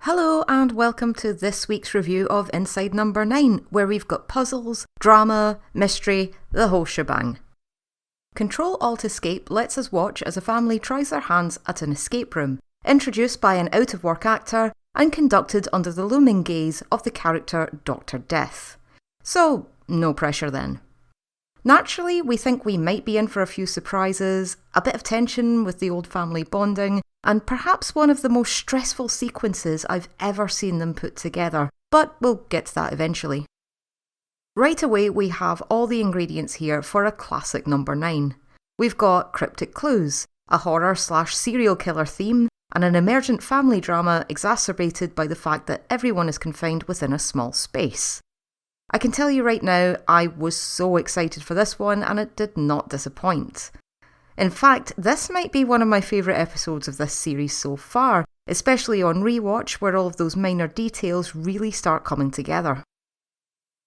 Hello and welcome to this week's review of Inside Number 9, where we've got puzzles, drama, mystery, the whole shebang. Control-Alt-Escape lets us watch as a family tries their hands at an escape room, introduced by an out-of-work actor and conducted under the looming gaze of the character Dr. Death. So, no pressure then. Naturally, we think we might be in for a few surprises, a bit of tension with the old family bonding, and perhaps one of the most stressful sequences I've ever seen them put together, but we'll get to that eventually. Right away, we have all the ingredients here for a classic number 9. We've got cryptic clues, a horror/serial killer theme, and an emergent family drama exacerbated by the fact that everyone is confined within a small space. I can tell you right now, I was so excited for this one and it did not disappoint. In fact, this might be one of my favourite episodes of this series so far, especially on rewatch where all of those minor details really start coming together.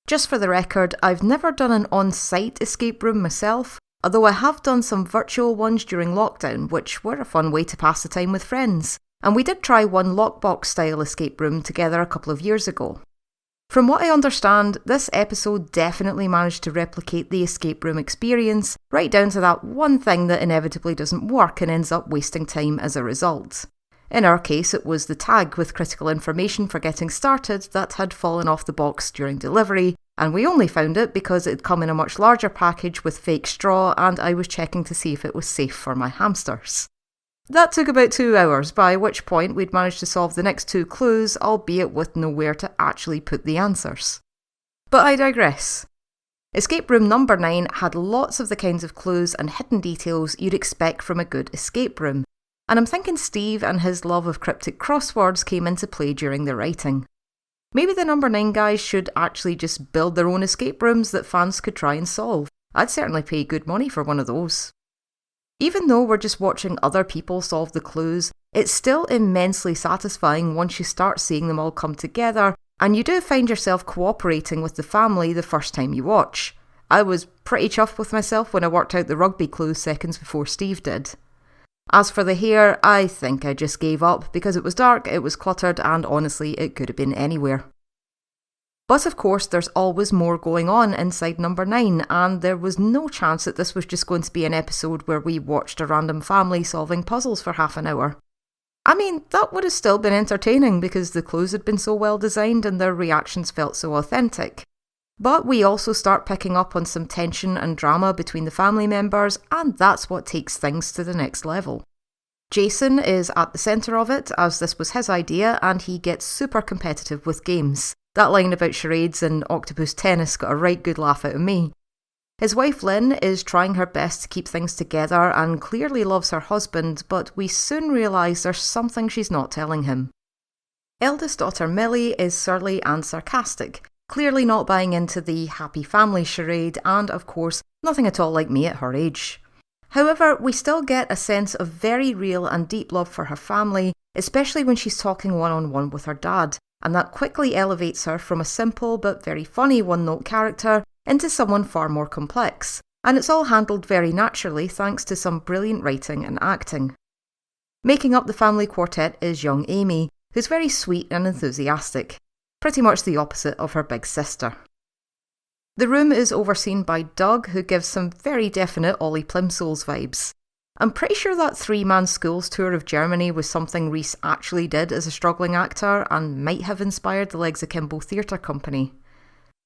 Just for the record, I've never done an on-site escape room myself, although I have done some virtual ones during lockdown, which were a fun way to pass the time with friends, and we did try one lockbox style escape room together a couple of years ago. From what I understand, this episode definitely managed to replicate the escape room experience, right down to that one thing that inevitably doesn't work and ends up wasting time as a result. In our case, it was the tag with critical information for getting started that had fallen off the box during delivery, and we only found it because it had come in a much larger package with fake straw and I was checking to see if it was safe for my hamsters. That took about 2 hours, by which point we'd managed to solve the next 2 clues, albeit with nowhere to actually put the answers. But I digress. Escape room number 9 had lots of the kinds of clues and hidden details you'd expect from a good escape room, and I'm thinking Steve and his love of cryptic crosswords came into play during the writing. Maybe the number 9 guys should actually just build their own escape rooms that fans could try and solve. I'd certainly pay good money for one of those. Even though we're just watching other people solve the clues, it's still immensely satisfying once you start seeing them all come together, and you do find yourself cooperating with the family the first time you watch. I was pretty chuffed with myself when I worked out the rugby clues seconds before Steve did. As for the hair, I think I just gave up because it was dark, it was cluttered, and honestly, it could have been anywhere. But of course, there's always more going on inside number 9, and there was no chance that this was just going to be an episode where we watched a random family solving puzzles for half an hour. I mean, that would have still been entertaining because the clues had been so well designed and their reactions felt so authentic. But we also start picking up on some tension and drama between the family members, and that's what takes things to the next level. Jason is at the centre of it, as this was his idea, and he gets super competitive with games. That line about charades and octopus tennis got a right good laugh out of me. His wife Lynn is trying her best to keep things together and clearly loves her husband, but we soon realise there's something she's not telling him. Eldest daughter Millie is surly and sarcastic, clearly not buying into the happy family charade and, of course, nothing at all like me at her age. However, we still get a sense of very real and deep love for her family, especially when she's talking one-on-one with her dad, and that quickly elevates her from a simple but very funny one-note character into someone far more complex, and it's all handled very naturally thanks to some brilliant writing and acting. Making up the family quartet is young Amy, who's very sweet and enthusiastic, pretty much the opposite of her big sister. The room is overseen by Doug, who gives some very definite Ollie Plimsolls vibes. I'm pretty sure that 3-man schools tour of Germany was something Rhys actually did as a struggling actor and might have inspired the Legs Akimbo Theatre Company.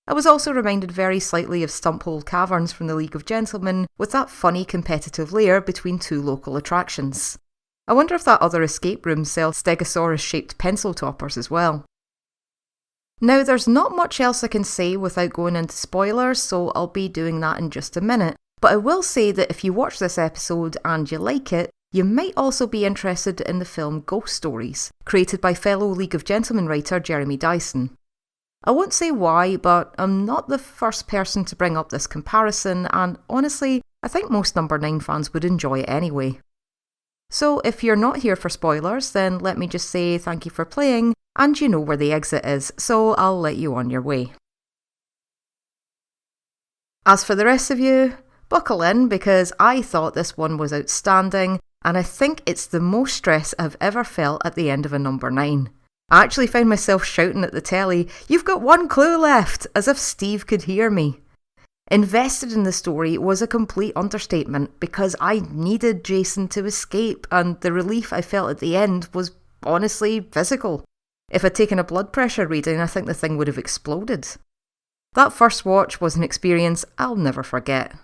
I was also reminded very slightly of Stumphole Caverns from the League of Gentlemen, with that funny competitive layer between 2 local attractions. I wonder if that other escape room sells Stegosaurus-shaped pencil toppers as well. Now, there's not much else I can say without going into spoilers, so I'll be doing that in just a minute. But I will say that if you watch this episode and you like it, you might also be interested in the film Ghost Stories, created by fellow League of Gentlemen writer Jeremy Dyson. I won't say why, but I'm not the first person to bring up this comparison, and honestly, I think most number 9 fans would enjoy it anyway. So if you're not here for spoilers, then let me just say thank you for playing, and you know where the exit is, so I'll let you on your way. As for the rest of you, buckle in because I thought this one was outstanding, and I think it's the most stress I've ever felt at the end of a number 9. I actually found myself shouting at the telly, "You've got one clue left," as if Steve could hear me. Invested in the story was a complete understatement because I needed Jason to escape, and the relief I felt at the end was honestly physical. If I'd taken a blood pressure reading, I think the thing would have exploded. That first watch was an experience I'll never forget.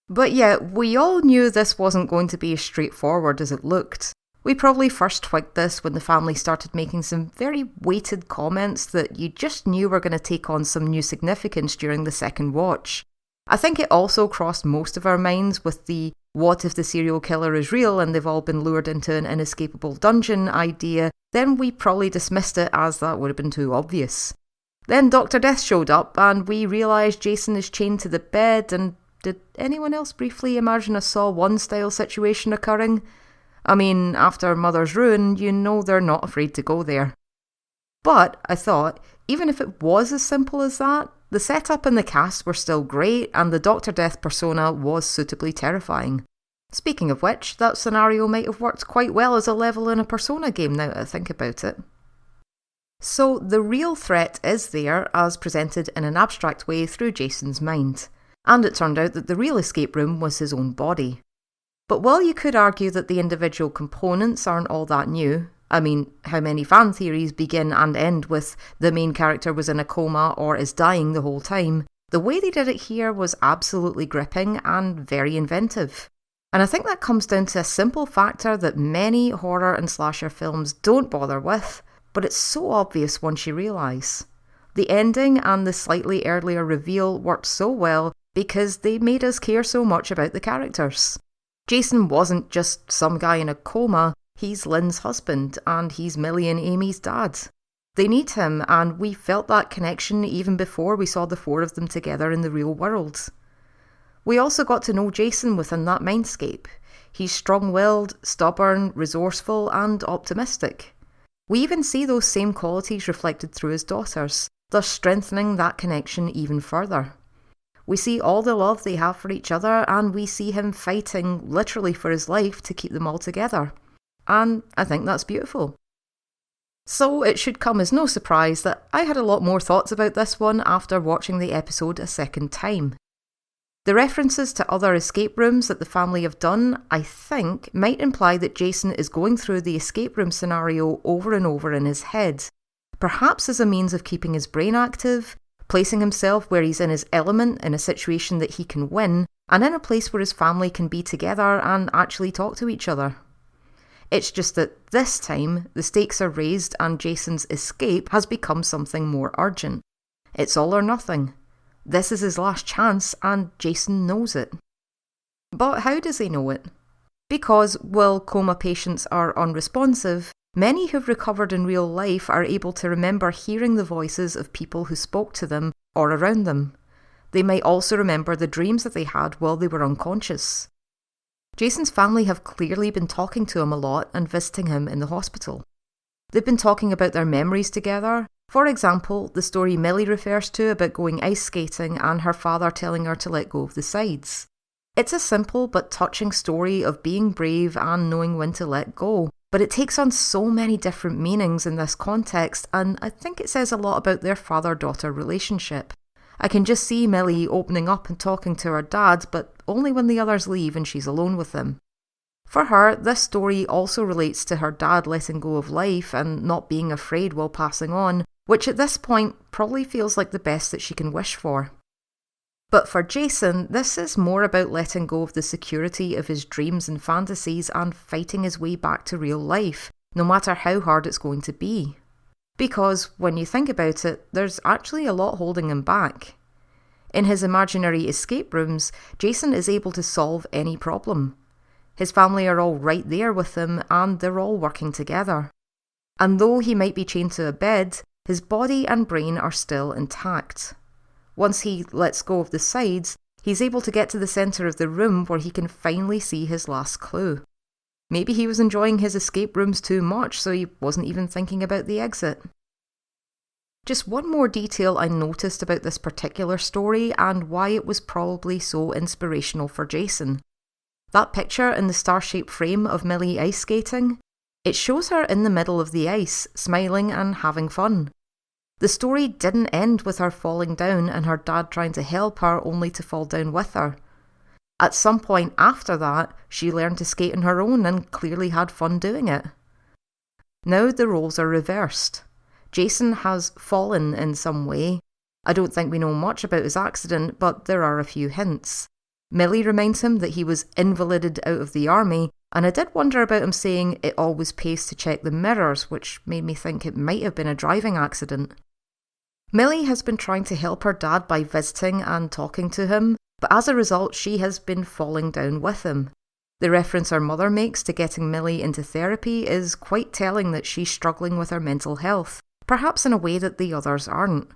But yeah, we all knew this wasn't going to be as straightforward as it looked. We probably first twigged this when the family started making some very weighted comments that you just knew were going to take on some new significance during the second watch. I think it also crossed most of our minds with the "what if the serial killer is real and they've all been lured into an inescapable dungeon" idea. Then we probably dismissed it as that would have been too obvious. Then Dr. Death showed up and we realised Jason is chained to the bed, and did anyone else briefly imagine a Saw 1 style situation occurring? I mean, after Mother's Ruin, you know they're not afraid to go there. But, I thought, even if it was as simple as that, the setup and the cast were still great, and the Dr. Death persona was suitably terrifying. Speaking of which, that scenario might have worked quite well as a level in a Persona game now that I think about it. So, the real threat is there, as presented in an abstract way through Jason's mind. And it turned out that the real escape room was his own body. But while you could argue that the individual components aren't all that new, I mean, how many fan theories begin and end with the main character was in a coma or is dying the whole time, the way they did it here was absolutely gripping and very inventive. And I think that comes down to a simple factor that many horror and slasher films don't bother with, but it's so obvious once you realise. The ending and the slightly earlier reveal worked so well because they made us care so much about the characters. Jason wasn't just some guy in a coma, he's Lynn's husband, and he's Millie and Amy's dad. They need him, and we felt that connection even before we saw the four of them together in the real world. We also got to know Jason within that mindscape. He's strong-willed, stubborn, resourceful, and optimistic. We even see those same qualities reflected through his daughters, thus strengthening that connection even further. We see all the love they have for each other, and we see him fighting literally for his life to keep them all together. And I think that's beautiful. So it should come as no surprise that I had a lot more thoughts about this one after watching the episode a second time. The references to other escape rooms that the family have done, I think, might imply that Jason is going through the escape room scenario over and over in his head, perhaps as a means of keeping his brain active, placing himself where he's in his element in a situation that he can win, and in a place where his family can be together and actually talk to each other. It's just that this time, the stakes are raised and Jason's escape has become something more urgent. It's all or nothing. This is his last chance, and Jason knows it. But how does he know it? Because, while coma patients are unresponsive, many who've recovered in real life are able to remember hearing the voices of people who spoke to them or around them. They might also remember the dreams that they had while they were unconscious. Jason's family have clearly been talking to him a lot and visiting him in the hospital. They've been talking about their memories together. For example, the story Millie refers to about going ice skating and her father telling her to let go of the sides. It's a simple but touching story of being brave and knowing when to let go, but it takes on so many different meanings in this context, and I think it says a lot about their father-daughter relationship. I can just see Millie opening up and talking to her dad, but only when the others leave and she's alone with them. For her, this story also relates to her dad letting go of life and not being afraid while passing on, which at this point probably feels like the best that she can wish for. But for Jason, this is more about letting go of the security of his dreams and fantasies and fighting his way back to real life, no matter how hard it's going to be. Because, when you think about it, there's actually a lot holding him back. In his imaginary escape rooms, Jason is able to solve any problem. His family are all right there with him, and they're all working together. And though he might be chained to a bed, his body and brain are still intact. Once he lets go of the sides, he's able to get to the centre of the room where he can finally see his last clue. Maybe he was enjoying his escape rooms too much, so he wasn't even thinking about the exit. Just one more detail I noticed about this particular story and why it was probably so inspirational for Jason. That picture in the star-shaped frame of Millie ice skating? It shows her in the middle of the ice, smiling and having fun. The story didn't end with her falling down and her dad trying to help her only to fall down with her. At some point after that, she learned to skate on her own and clearly had fun doing it. Now the roles are reversed. Jason has fallen in some way. I don't think we know much about his accident, but there are a few hints. Millie reminds him that he was invalided out of the army, and I did wonder about him saying it always pays to check the mirrors, which made me think it might have been a driving accident. Millie has been trying to help her dad by visiting and talking to him, but as a result she has been falling down with him. The reference her mother makes to getting Millie into therapy is quite telling that she's struggling with her mental health, perhaps in a way that the others aren't.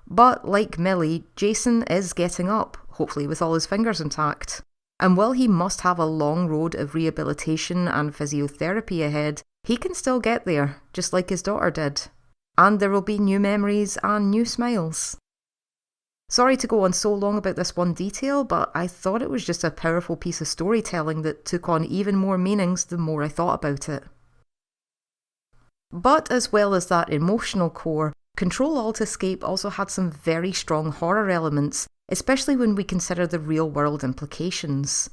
But like Millie, Jason is getting up, hopefully with all his fingers intact. And while he must have a long road of rehabilitation and physiotherapy ahead, he can still get there, just like his daughter did. And there will be new memories and new smiles. Sorry to go on so long about this one detail, but I thought it was just a powerful piece of storytelling that took on even more meanings the more I thought about it. But as well as that emotional core, Control-Alt-Escape also had some very strong horror elements, especially when we consider the real-world implications.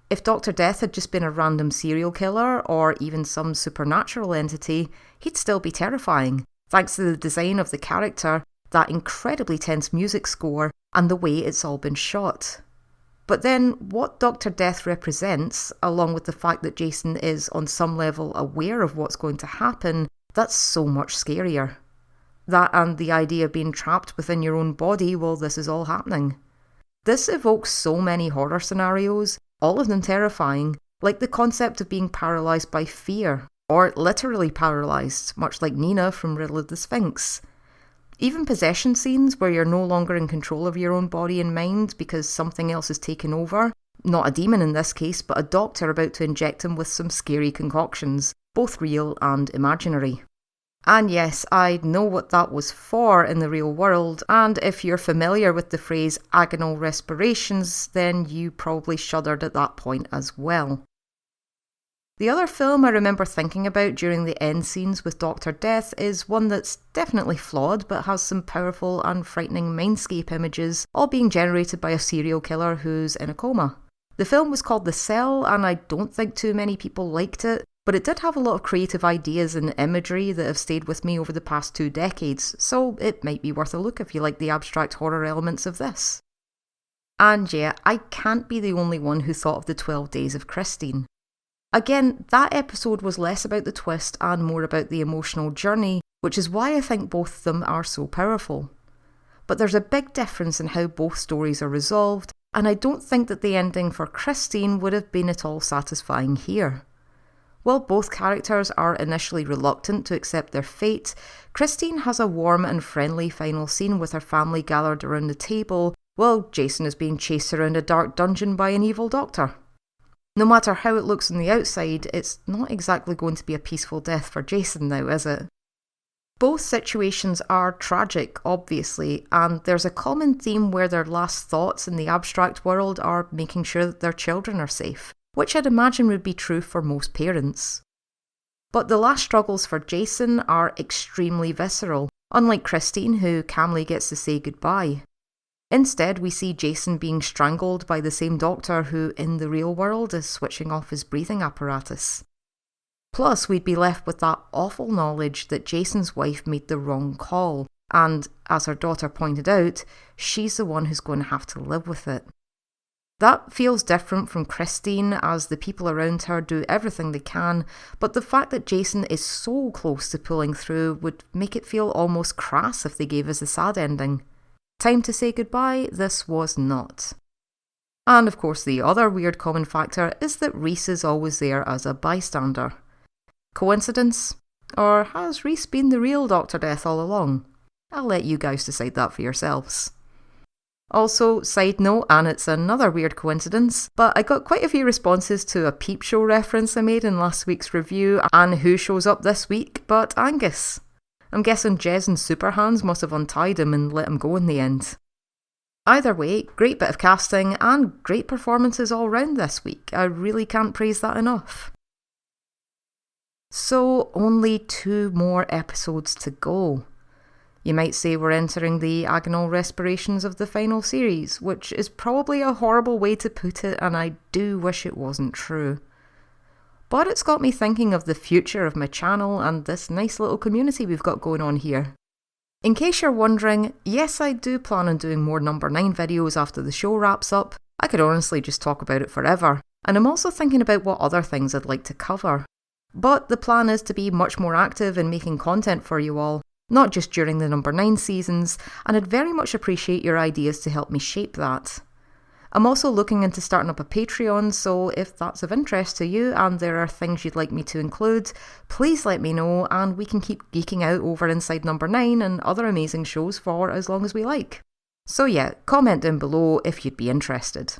If Dr. Death had just been a random serial killer, or even some supernatural entity, he'd still be terrifying, thanks to the design of the character, that incredibly tense music score, and the way it's all been shot. But then, what Dr. Death represents, along with the fact that Jason is on some level aware of what's going to happen, that's so much scarier. That and the idea of being trapped within your own body while this is all happening. This evokes so many horror scenarios, all of them terrifying, like the concept of being paralysed by fear, or literally paralysed, much like Nina from Riddle of the Sphinx. Even possession scenes where you're no longer in control of your own body and mind because something else has taken over, not a demon in this case, but a doctor about to inject him with some scary concoctions, both real and imaginary. And yes, I know what that was for in the real world, and if you're familiar with the phrase agonal respirations, then you probably shuddered at that point as well. The other film I remember thinking about during the end scenes with Dr. Death is one that's definitely flawed, but has some powerful and frightening mindscape images, all being generated by a serial killer who's in a coma. The film was called The Cell, and I don't think too many people liked it, but it did have a lot of creative ideas and imagery that have stayed with me over the past 2 decades, so it might be worth a look if you like the abstract horror elements of this. And yeah, I can't be the only one who thought of the 12 Days of Christine. Again, that episode was less about the twist and more about the emotional journey, which is why I think both of them are so powerful. But there's a big difference in how both stories are resolved, and I don't think that the ending for Christine would have been at all satisfying here. While both characters are initially reluctant to accept their fate, Christine has a warm and friendly final scene with her family gathered around the table, while Jason is being chased around a dark dungeon by an evil doctor. No matter how it looks on the outside, it's not exactly going to be a peaceful death for Jason now, is it? Both situations are tragic, obviously, and there's a common theme where their last thoughts in the abstract world are making sure that their children are safe, which I'd imagine would be true for most parents. But the last struggles for Jason are extremely visceral, unlike Christine, who calmly gets to say goodbye. Instead, we see Jason being strangled by the same doctor who, in the real world, is switching off his breathing apparatus. Plus, we'd be left with that awful knowledge that Jason's wife made the wrong call, and, as her daughter pointed out, she's the one who's going to have to live with it. That feels different from Christine, as the people around her do everything they can, but the fact that Jason is so close to pulling through would make it feel almost crass if they gave us a sad ending. Time to say goodbye, this was not. And of course the other weird common factor is that Reese is always there as a bystander. Coincidence? Or has Reese been the real Dr. Death all along? I'll let you guys decide that for yourselves. Also, side note, and it's another weird coincidence, but I got quite a few responses to a Peep Show reference I made in last week's review, and who shows up this week but Angus. I'm guessing Jez and Superhands must have untied him and let him go in the end. Either way, great bit of casting and great performances all round this week. I really can't praise that enough. So only 2 more episodes to go. You might say we're entering the agonal respirations of the final series, which is probably a horrible way to put it, and I do wish it wasn't true. But it's got me thinking of the future of my channel and this nice little community we've got going on here. In case you're wondering, yes, I do plan on doing more number 9 videos after the show wraps up. I could honestly just talk about it forever, and I'm also thinking about what other things I'd like to cover. But the plan is to be much more active in making content for you all, not just during the number 9 seasons, and I'd very much appreciate your ideas to help me shape that. I'm also looking into starting up a Patreon, so if that's of interest to you and there are things you'd like me to include, please let me know and we can keep geeking out over Inside Number 9 and other amazing shows for as long as we like. So yeah, comment down below if you'd be interested.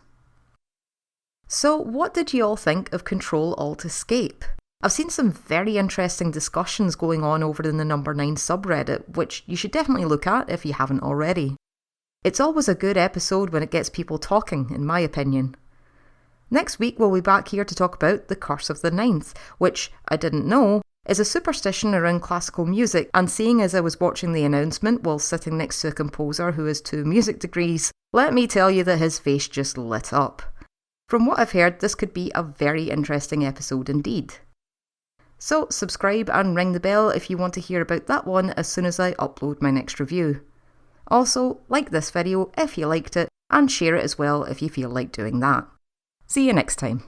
So what did you all think of Ctrl-Alt-Escape? I've seen some very interesting discussions going on over in the number 9 subreddit, which you should definitely look at if you haven't already. It's always a good episode when it gets people talking, in my opinion. Next week we'll be back here to talk about The Curse of the Ninth, which, I didn't know, is a superstition around classical music, and seeing as I was watching the announcement while sitting next to a composer who has 2 music degrees, let me tell you that his face just lit up. From what I've heard, this could be a very interesting episode indeed. So subscribe and ring the bell if you want to hear about that one as soon as I upload my next review. Also, like this video if you liked it, and share it as well if you feel like doing that. See you next time.